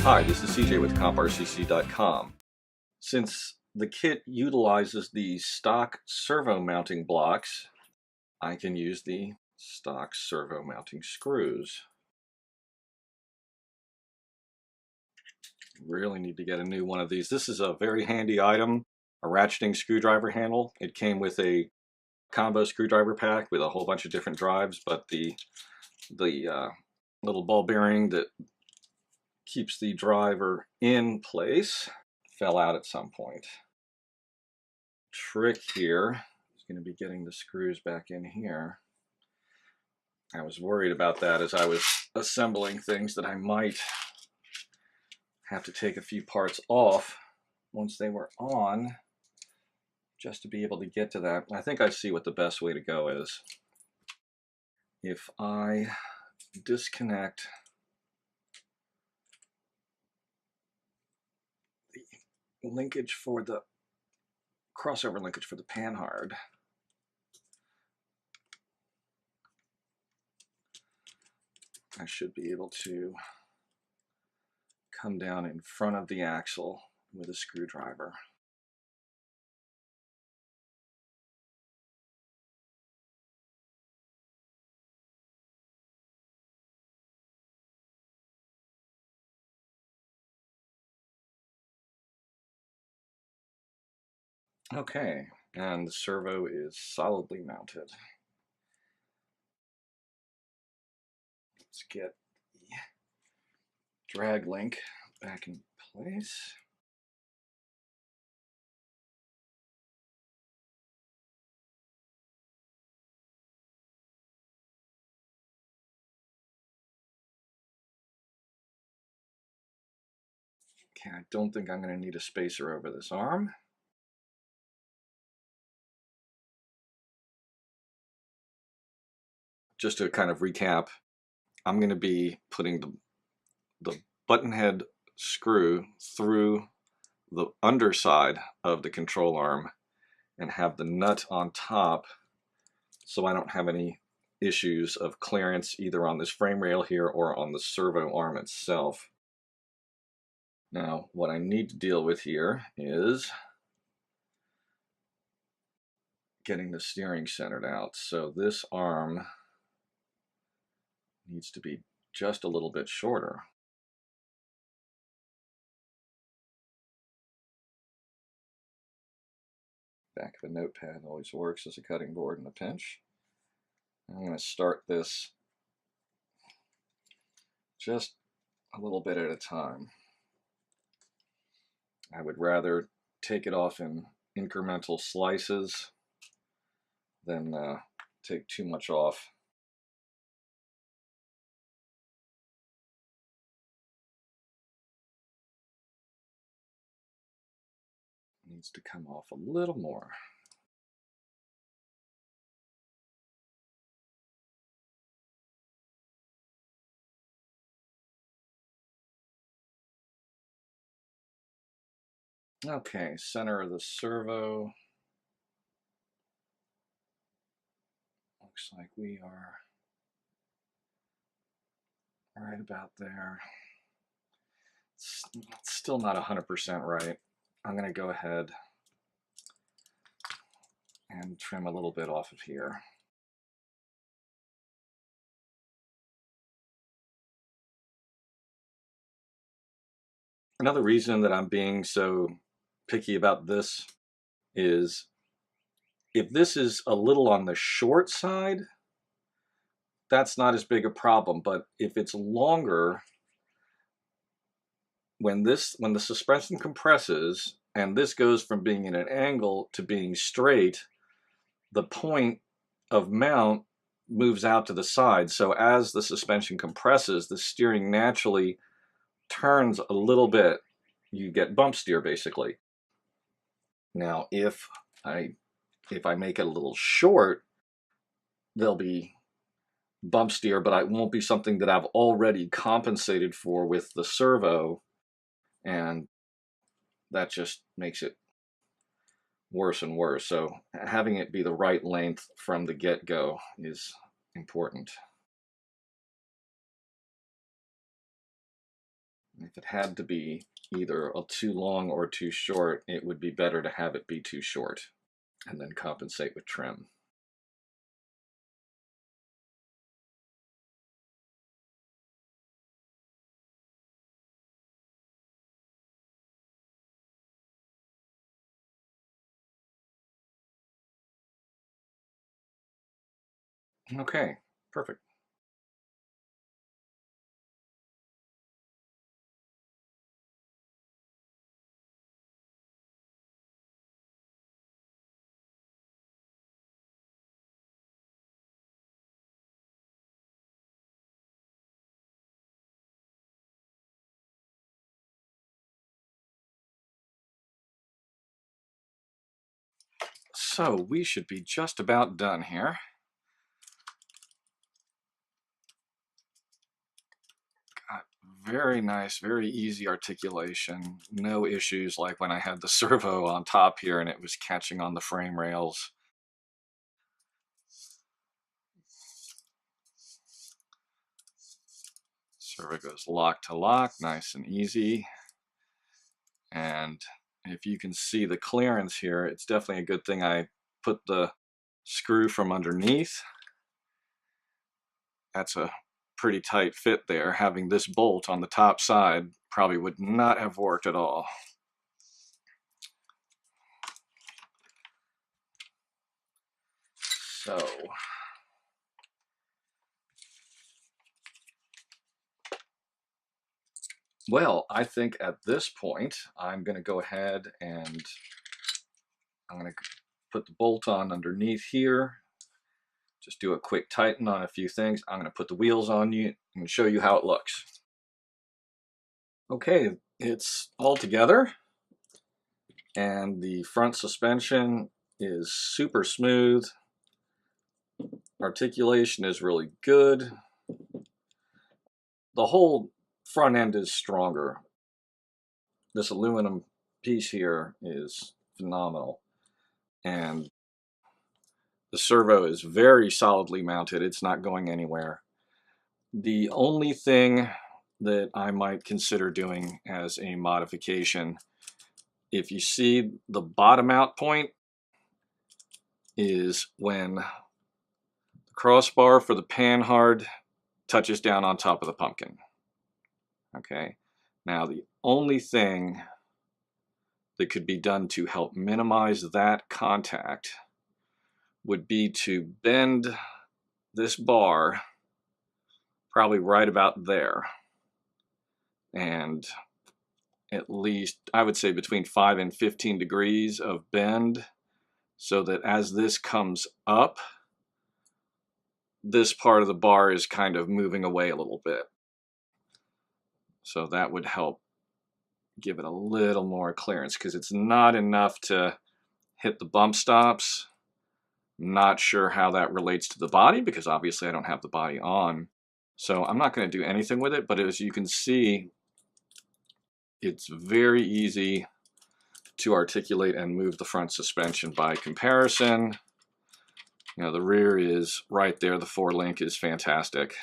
Hi, this is CJ with CJatCompRCC.com. Since the kit utilizes the stock servo mounting blocks, I can use the stock servo mounting screws. Really need to get a new one of these. This is a very handy item, a ratcheting screwdriver handle. It came with a combo screwdriver pack with a whole bunch of different drives, but the little ball bearing that keeps the driver in place fell out at some point. Trick here is going to be getting the screws back in here. I was worried about that as I was assembling things, that I might have to take a few parts off once they were on just to be able to get to that. I think I see what the best way to go is. If I disconnect the linkage for the crossover linkage for the Panhard, I should be able to come down in front of the axle with a screwdriver. Okay, and the servo is solidly mounted. Let's get the drag link back in place. Okay, I don't think I'm going to need a spacer over this arm. Just to kind of recap, I'm going to be putting the button head screw through the underside of the control arm and have the nut on top, so I don't have any issues of clearance either on this frame rail here or on the servo arm itself. Now, what I need to deal with here is getting the steering centered out. So this arm needs to be just a little bit shorter. Back of a notepad always works as a cutting board in a pinch. I'm going to start this just a little bit at a time. I would rather take it off in incremental slices than take too much off. It needs to come off a little more. Okay, center of the servo. Looks like we are right about there. It's still not 100% right. I'm going to go ahead and trim a little bit off of here. Another reason that I'm being so picky about this is if this is a little on the short side, that's not as big a problem. But if it's longer, when the suspension compresses and this goes from being in an angle to being straight, the point of mount moves out to the side. So as the suspension compresses, the steering naturally turns a little bit. You get bump steer basically. Now if I make it a little short, there'll be bump steer, but it won't be something that I've already compensated for with the servo, and that just makes it worse and worse. So having it be the right length from the get-go is important. I if it had to be either too long or too short, it would be better to have it be too short and then compensate with trim. Okay, perfect. So we should be just about done here. Got very nice, very easy articulation. No issues like when I had the servo on top here and it was catching on the frame rails. Servo goes lock to lock, nice and easy. And if you can see the clearance here, it's definitely a good thing I put the screw from underneath. That's a pretty tight fit there. Having this bolt on the top side probably would not have worked at all. So well, I think at this point, I'm going to go ahead and I'm going to put the bolt on underneath here. Just do a quick tighten on a few things. I'm going to put the wheels on you and show you how it looks. Okay, it's all together. And the front suspension is super smooth. Articulation is really good. The whole front end is stronger. This aluminum piece here is phenomenal. And the servo is very solidly mounted. It's not going anywhere. The only thing that I might consider doing as a modification, if you see the bottom out point is when the crossbar for the Panhard touches down on top of the pumpkin. Okay, now the only thing that could be done to help minimize that contact would be to bend this bar probably right about there, and at least I would say between 5 and 15 degrees of bend, so that as this comes up, this part of the bar is kind of moving away a little bit. So that would help give it a little more clearance, because it's not enough to hit the bump stops. Not sure how that relates to the body, because obviously I don't have the body on. So I'm not going to do anything with it, but as you can see, it's very easy to articulate and move the front suspension by comparison. You know, the rear is right there. The 4-link is fantastic.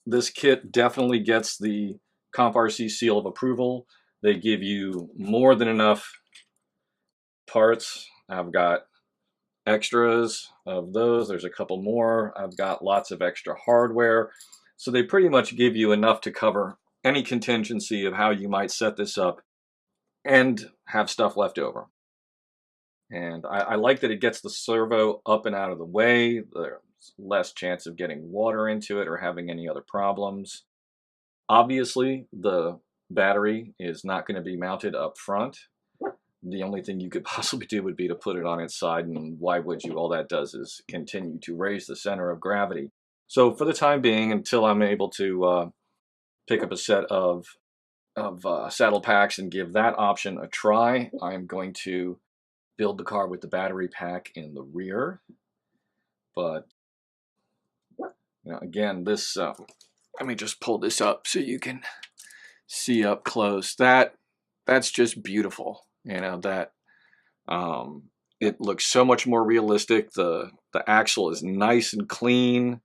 This kit definitely gets the CompRCC seal of approval. They give you more than enough parts. I've got extras of those. There's a couple more. I've got lots of extra hardware. So they pretty much give you enough to cover any contingency of how you might set this up and have stuff left over. And I like that it gets the servo up and out of the way. There's less chance of getting water into it or having any other problems. Obviously, the battery is not going to be mounted up front. The only thing you could possibly do would be to put it on its side, and why would you? All that does is continue to raise the center of gravity. So for the time being, until I'm able to pick up a set of saddle packs and give that option a try, I'm going to build the car with the battery pack in the rear. But you know, again, this let me just pull this up so you can see up close. That's just beautiful. You know, that it looks so much more realistic. The axle is nice and clean.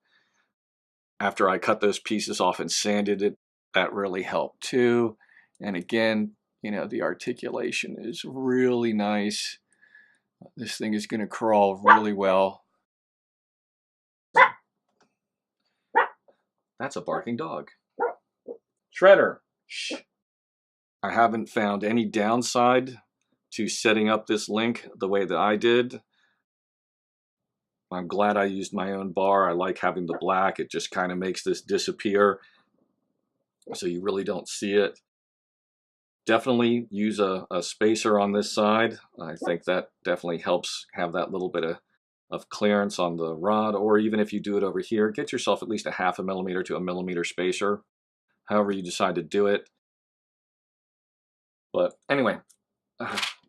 After I cut those pieces off and sanded it, that really helped too. And again, you know, the articulation is really nice. This thing is going to crawl really well. That's a barking dog. Shredder. Shh. I haven't found any downside to setting up this link the way that I did. I'm glad I used my own bar. I like having the black. It just kind of makes this disappear, so you really don't see it. Definitely use a spacer on this side. I think that definitely helps have that little bit of clearance on the rod, or even if you do it over here, get yourself at least a 0.5 millimeter to 1 millimeter spacer, however you decide to do it. But anyway,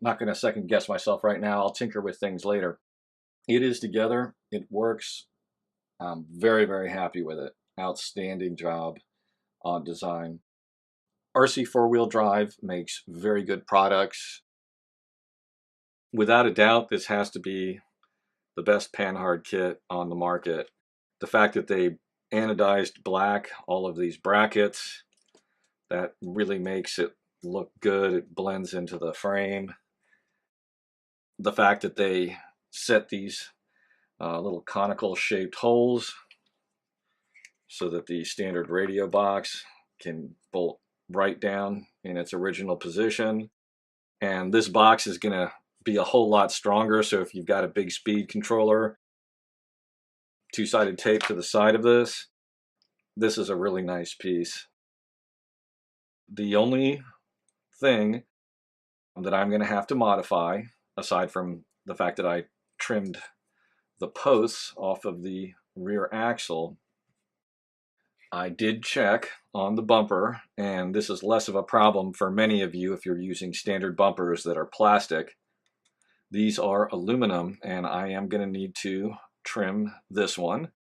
not going to second guess myself right now. I'll tinker with things later. It is together. It works. I'm very, very happy with it. Outstanding job on design. RC four-wheel drive makes very good products. Without a doubt, this has to be the best Panhard kit on the market. The fact that they anodized black all of these brackets, that really makes it look good. It blends into the frame. The fact that they set these little conical shaped holes so that the standard radio box can bolt right down in its original position. And this box is going to be a whole lot stronger, so if you've got a big speed controller, two-sided tape to the side of this, this is a really nice piece. The only thing that I'm going to have to modify, aside from the fact that I trimmed the posts off of the rear axle, I did check on the bumper, and this is less of a problem for many of you if you're using standard bumpers that are plastic. These are aluminum, and I am going to need to trim this one.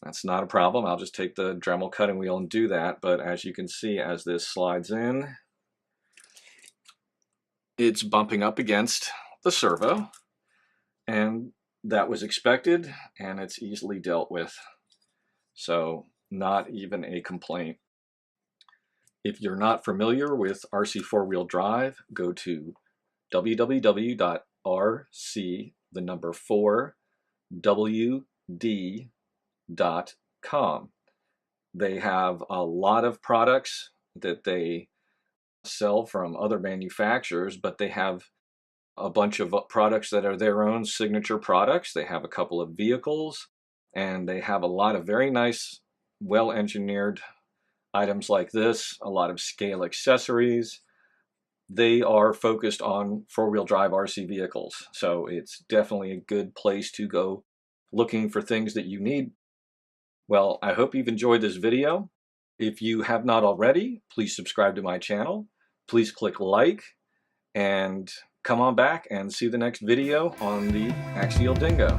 That's not a problem. I'll just take the Dremel cutting wheel and do that. But as you can see, as this slides in, it's bumping up against the servo, and that was expected, and it's easily dealt with. So not even a complaint. If you're not familiar with RC four-wheel drive, go to www.rc4WD.com. They have a lot of products that they sell from other manufacturers, but they have a bunch of products that are their own signature products. They have a couple of vehicles, and they have a lot of very nice, well-engineered items like this, a lot of scale accessories. They are focused on four-wheel drive RC vehicles, so it's definitely a good place to go looking for things that you need. Well, I hope you've enjoyed this video. If you have not already, please subscribe to my channel. Please click like, and come on back and see the next video on the Axial Dingo.